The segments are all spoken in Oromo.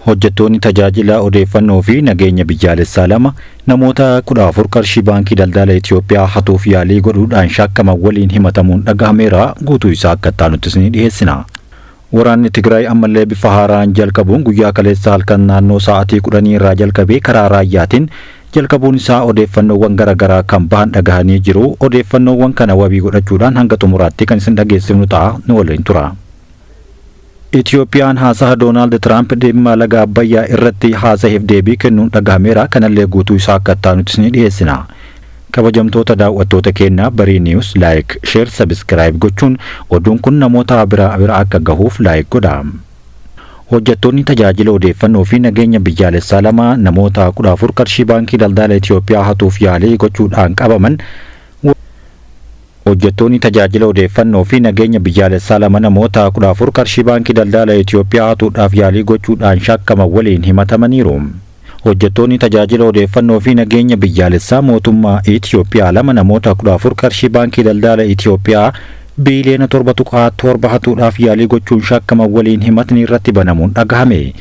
Hojjettoonni tajaajila odeeffannoo fi nageenya biyyaalessaa lama namoota 14 qarshii baankii daldala Itoophiyaa hatuuf yaalii godhuudhaan shakkaman waliin himatamuun dhagahameera. Guutuu isaa akka taanutti ni dhiyeessina. Waraanni Tigraay ammallee bifa haaraan jalqabuun guyyaa kaleessa halkan naannoo sa'aatii 10 irraa jalqabee karaa raayyaatiin jalqabuun isaa odeeffannoowwan garaagaraa kan bahan dhagahanii jiru. Odeeffannoowwan kana wabii godhachuudhaan hanga xumuraatti kan isin dhageessifnu ta'a. Nu waliin tura. Itoophiyaan haasa'a Doonaald Tiraamp dhimma laga Abbayyaa irratti haasa'eef deebii kennuun dhagahameera. Kanallee guutuu isaa akka taanutti ni dhiyeessina. Kabajamtoota daawwattoota keenyaa Barii News like, share, subscribe gochuun oduun kun namoota bira akka gahuuf like godhaa. Hojjettoonni tajaajila odeeffannoo fi nageenya biyyaalessaa lama namoota 14 qarshii baankii daldala Itoophiyaa hatuuf yaalii gochuudhaan qabaman. Hojjettoonni tajaajila odeeffannoo fi nageenya biyyaalessaa lama namoota 14 qarshii baankii daldala Itoophiyaa hatuudhaaf yaalii gochuudhaan shakkaman waliin himatamaniiru. Hojjettoonni tajaajila odeeffannoo fi nageenya biyyaalessaa mootummaa Itoophiyaa lama namoota 14 qarshii baankii daldala Itoophiyaa biiliyoona 7.7 hatuudhaaf yaalii gochuun shakkaman waliin himatni irratti banamuun dhagahame.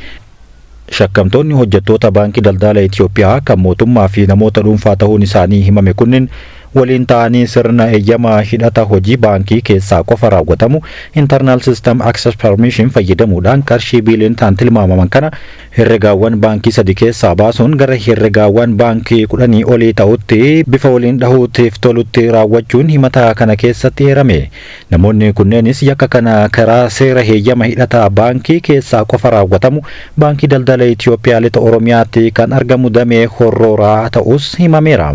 Shakkamtoonni hojjettoota baankii daldala Itoophiyaa kan mootummaa fi namoota dhuunfaa ta'uun isaanii himame kunniin waliin ta'anii sirna eeyyamaa hidhata hojii baankii keessaa qofa raawwatamu internal system access permission fayyadamuudhaan qarshii biiliyoonotaan tilmaamaman kana herregaawwan baankii 3 keessaa baasuun gara herregaawwan baankii 10 olii ta'utti bifa waliin dhahuutiif tolutti raawwachuun himata kana keessatti eerame. Namoonni kunneenis yakka kana karaa seera heeyyama hidhata baankii keessaa qofa raawwatamu baankii daldala Itoophiyaa lixa Oromiyaatti kan argamu damee horrooraa ta'us himameera.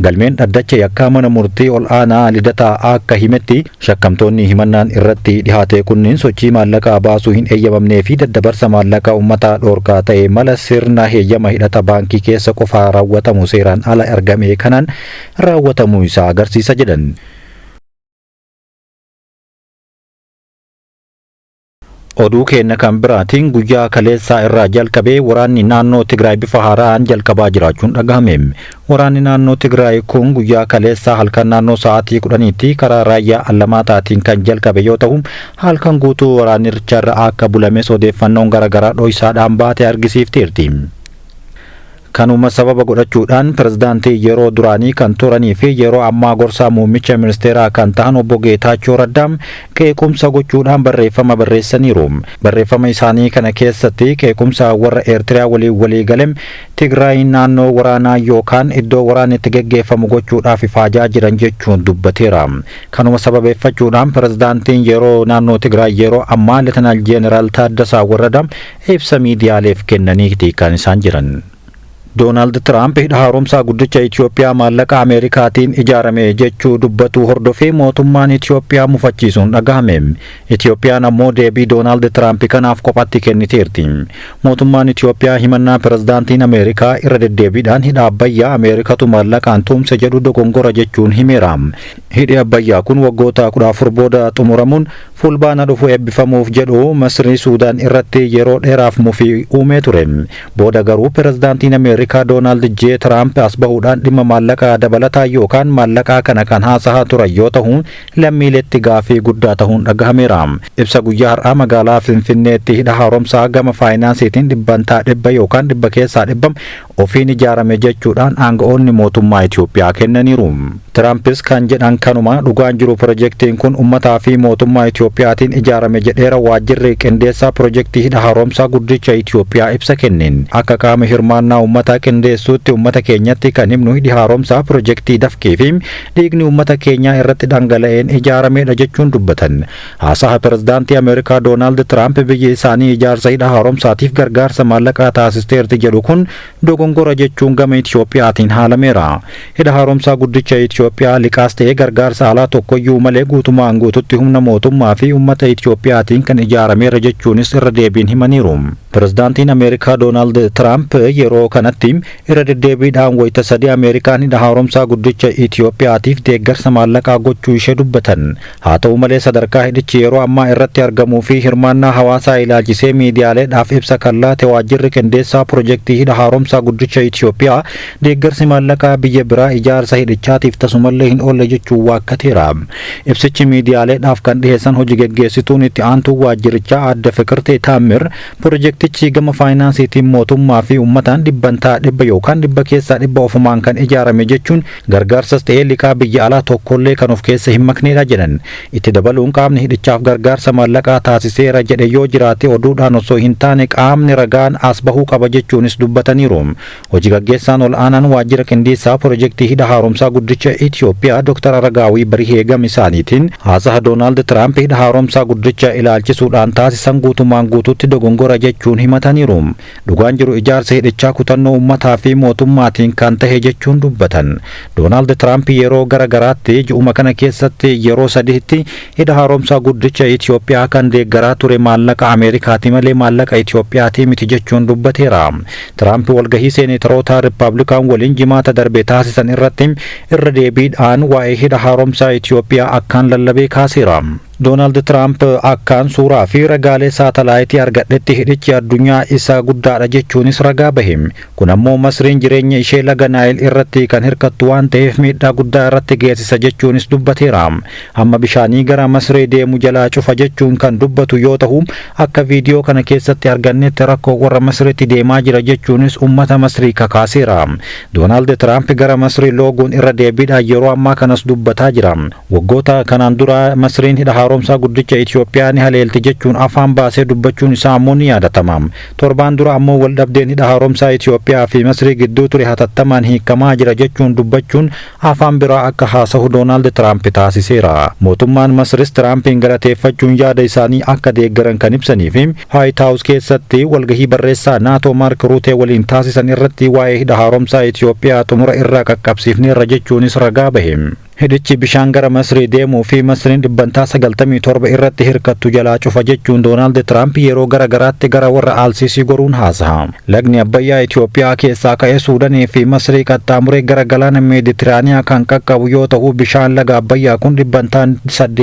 Galmeen dhaddacha yakka mana murtii ol aanaa lidataa akka himetti shakkamtoonni himannaan irratti dhihaate kunniin sochii maallaqaa baasuu hin eeyyamamnee fi daddabarsa maallaqaa uummataa dhoorkaa ta'e mala sirna heeyyama hidhata baankii keessa qofaa raawwatamu seeraan ala argame kanaan raawwatamuu isaa agarsiisa jedhan. Oduu keenya kan biraatiin guyyaa kaleessaa irraa jalqabee waraanni naannoo Tigraay bifa haaraan jalqabaa jiraachuun dhagahame. Waraanni naannoo Tigraay kun guyyaa kaleessaa halkan naannoo sa'aatii 10tti karaa raayyaa Allamaataatiin kan jalqabe yoo ta'u halkan guutuu waraannicharra akka bulames odeeffannoon garaagaraa dho'isaadhaan baate argisiifteerti. Kanuma sababa godhachuudhaan pirezidaantii yeroo duraanii kan turanii fi yeroo ammaa gorsaa muummicha ministeeraa kan ta'an obbo Geetaachoo Raddaa qeequmsa gochuudhaan barreeffama barreessaniiru. Barreeffama isaanii kana keessatti qeequmsa warra Eertiriyaa walii galem Tigraay naannoo waraanaa yookaan iddoo waraanni itti geggeeffamu gochuudhaaf ifaajaa jiran jechuun dubbateera. Kanuma sababeeffachuudhaan pirezidaantiin yeroo naannoo Tigraay yeroo ammaa Leetanaal Jeeneraal Taaddasaa Warradaa ibsa miidiyaaleef kennaniiti kan isaan jiran. Doonaald Tiraamp hidha haaromsaa guddicha Itoophiyaa maallaqa Ameerikaatiin ijaarame jechuu dubbatu hordofee mootummaan Itoophiyaa mufachiisuun dhagahame. Itoophiyaan ammoo deebii Doonaald Tiraamp kanaaf qophatti kenniteerti. Mootummaan Itoophiyaa himannaa pirezidaantiin Ameerikaa irra deddeebiidhaan hidha Abbayyaa Ameerikatu maallaqaan tumse jedhu dogongora jechuun himeera. Hidhi Abbayyaa kun waggoota 14 booda xumuramuun fulbaana dhufu eebbifamuuf jedhu Masrii Suudaan irratti yeroo dheeraaf mufii uumee ture. Booda garuu pirezidaantiin Ameerikaa Doonaald J. Tiraamp as bahuudhaan dhimma maallaqaa dabalataa yookaan maallaqaa kana kan haasa'aa turan yoo ta'u lammiileetti gaafii guddaa ta'uun dhagahameera. Ibsa guyyaa har'aa magaalaa Finfinneetti hidha haaromsaa gama faayinaansiitiin 100% yookaan 100% ofiin ijaarame jechuudhaan aanga'oonni mootummaa Itoophiyaa kennaniiru. Tirampis kan jedhan kanuma dhugaan jiru pirojektiin kun uummataa fi mootummaa Itoophiyaatiin ijaarame jedheera waajjirri qindeessaa pirojektii hidha haaromsaa guddicha Itoophiyaa ibsa kenneen. Akka qaama hirmaannaa uummataa qindeessuutti uummata keenyatti kan himnu hidhi haaromsaa pirojektii dafqee fi dhiigni uummata keenyaa irratti dhangala'een ijaaramedha jechuun dubbatan. Haasa'a pirezidaantii Ameerikaa Doonaald Tiraamp biyyi isaanii ijaarsa hidha haaromsaatiif gargaarsa maallaqaa taasisteerti jedhu kun dogongora jechuun gama Itoophiyaatiin haalameera. Hidha haaromsaa guddicha Itoophiyaa liqaas ta'ee gargaarsa alaa tokkoyyuu malee guutumaan guututti humna mootummaa fi uummata Itoophiyaatiin kan ijaarameera jechuunis irra deebiin himaniiru. Pirezidaantiin Ameerikaa Doonaald Tiraamp yeroo kanatti jedhanitti irra deddeebiidhaan wayita sadii Ameerikaan hidha haaromsaa guddicha Itoophiyaatiif deeggarsa maallaqaa gochuu ishee dubbatan. Haa ta'u malee sadarkaa hidhichi yeroo ammaa irratti argamuu fi hirmaannaa hawaasaa ilaalchisee miidiyaaleedhaaf ibsa kan laate waajjirri qindeessaa pirojektii hidha haaromsaa guddicha Itoophiyaa deeggarsi maallaqaa biyya biraa ijaarsa hidhichaatiif tasumallee hin oolle jechuun waakkateera. Ibsichi miidiyaaleedhaaf kan dhiheessan hojii geggeessituun itti aantuu waajjirichaa Aadde Fiqirtee Taammir pirojektichi gama faayinaansiitiin mootummaa fi uummataan dhibbantaa dhibba yookaan dhibba keessaa dhibba ofumaan kan ijaarame jechuun gargaarsas ta'ee liqaa biyya alaa tokkollee kan of keessa hin makneedha jedhan. Itti dabaluun qaamni hidhichaaf gargaarsa maallaqaa taasiseera jedhe yoo jiraate oduudhaan osoo hin taane qaamni ragaan as bahuu qaba jechuunis dubbataniiru. Hojii gaggeessaan ol aanaan waajjira qindeessaa pirojektii hidha haaromsaa guddicha Itoophiyaa Dr. Aragaawii Barihee gama isaaniitiin haasa'a Doonaald Tiraamp hidha haaromsaa guddicha ilaalchisuudhaan taasisan guutumaan guutuutti dogongora jechuun himataniiru. Dhugaan jiru ijaarsa hidhichaa kutannoo uummataa fi mootummaatiin kan tahe jechuun dubbatan. Doonaald Tiraamp yeroo garagaraatti ji'uma kana keessatti yeroo sadiitti hidha haaromsaa guddicha Itoophiyaa kan deeggaraa ture maallaqa Ameerikaati malee maallaqa Itoophiyaati miti jechuun dubbateera. Tiraamp walgahii seeneetaroota Rippaabilikaan waliin jimaata darbe taasisan irratti irra deebiidhaan waa'ee hidha haaromsaa Itoophiyaa akkaan lallabee kaaseera. Doonaald Tiraamp akkaan suuraa fi ragaalee saatalaayitii argadhetti hidhichi addunyaa isa guddaadha jechuunis ragaa bahe. Kun ammoo Masriin jireenya ishee laga Naayil irratti kan hirkattu waan ta'eef miidhaa guddaa irratti geessisa jechuunis dubbateera. Hamma bishaanii gara Masrii deemu jalaa cufa jechuun kan dubbatu yoo ta'u akka viidiyoo kana keessatti argannetti rakkoo warra Masriitti deemaa jira jechuunis uummata Masrii kakaaseera. Doonaald Tiraamp gara Masrii looguun irra deebiidhaan yeroo ammaa kanas dubbataa jira. Waggoota kanaan dura Masriin hidha haaromsaa guddicha Itoophiyaa ni haleelti jechuun afaan baasee dubbachuun isaa ammoo ni yaadatama. Torbaan dura ammoo waldhabdeen hidha haaromsaa Itoophiyaa fi Masrii gidduu ture hatattamaan hiikamaa jira jechuun dubbachuun afaan biraa akka haasa'u Doonaald Tiraamp taasiseera. Mootummaan Masris Tiraampiin galateeffachuun yaada isaanii akka deeggaran kan ibsanii fi White House keessatti walgahii barreessaa NATO Mark Rutte waliin taasisan irratti waa'ee hidha haaromsaa Itoophiyaa xumura irraa qaqqabsiifneerra jechuunis ragaa bahe. Hidhichi bishaan gara Masrii deemuu fi Masriin dhibbantaa 97 irratti hirkattu jalaa cufa jechuun Doonaald Tiraamp yeroo garagaraatti gara warra Alsiisii goruun haasa'a. Lagni Abbayyaa Itoophiyaa keessaa ka'ee Suudaanii fi Masrii qaxxaamuree gara galaana Meeditiraaniyaa kan qaqqabu yoo ta'u bishaan laga Abbayyaa kun dhibbantaa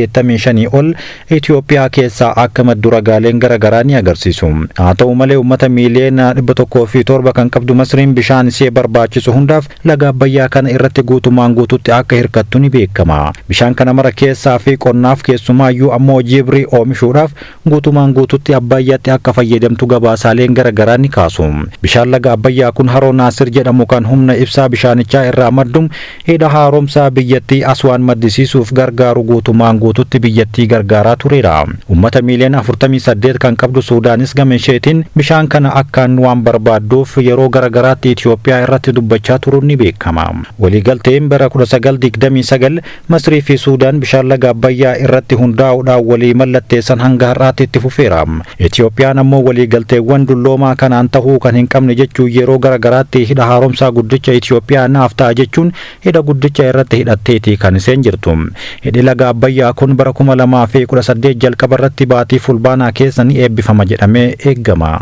85 ol Itoophiyaa keessaa akka maddu ragaaleen garagaraa ni agarsiisu. Haa ta'u malee uummata miiliyoona 107 kan qabdu Masriin bishaan ishee barbaachisu hundaaf laga Abbayyaa kana irratti guutumaan guututti akka hirkattu ni beekama. Bishaan kana mara keessaa fi qonnaaf keessumaayyuu ammoo jibrii oomishuudhaaf guutumaan guututti Abbayyaatti akka fayyadamtu gabaasaaleen garagaraa ni kaasu. Bishaan laga Abbayyaa kun haroo Naasir jedhamu kan humna ibsaa bishaanichaa irraa maddu hidha haaromsaa biyyattii Aswaan maddisiisuuf gargaaru guutumaan guututti biyyattii gargaaraa tureera. Uummata miiliyoona 48 kan qabdu Suudaanis gama isheetiin bishaan kana akkaan waan barbaadduuf yeroo garagaraatti Itoophiyaa irratti dubbachaa turuun ni beekama. Waliigalteen bara 1929 Masrii fi Suudaan bishaan laga Abbayyaa irratti hundaa'uudhaan walii mallatteessan hanga har'aatti itti fufeera. Itoophiyaan ammoo waliigalteewwan dulloomaa kanaan tahuu kan hin qabne jechuun yeroo garagaraatti hidha haaromsaa guddicha Itoophiyaa naaf ta'a jechuun hidha guddicha irratti hidhatteeti kan isheen jirtu. Hidhi laga Abbayyaa kun bara 2018 jalqaba irratti baatii fulbaanaa keessa ni eebbifama jedhamee eegama.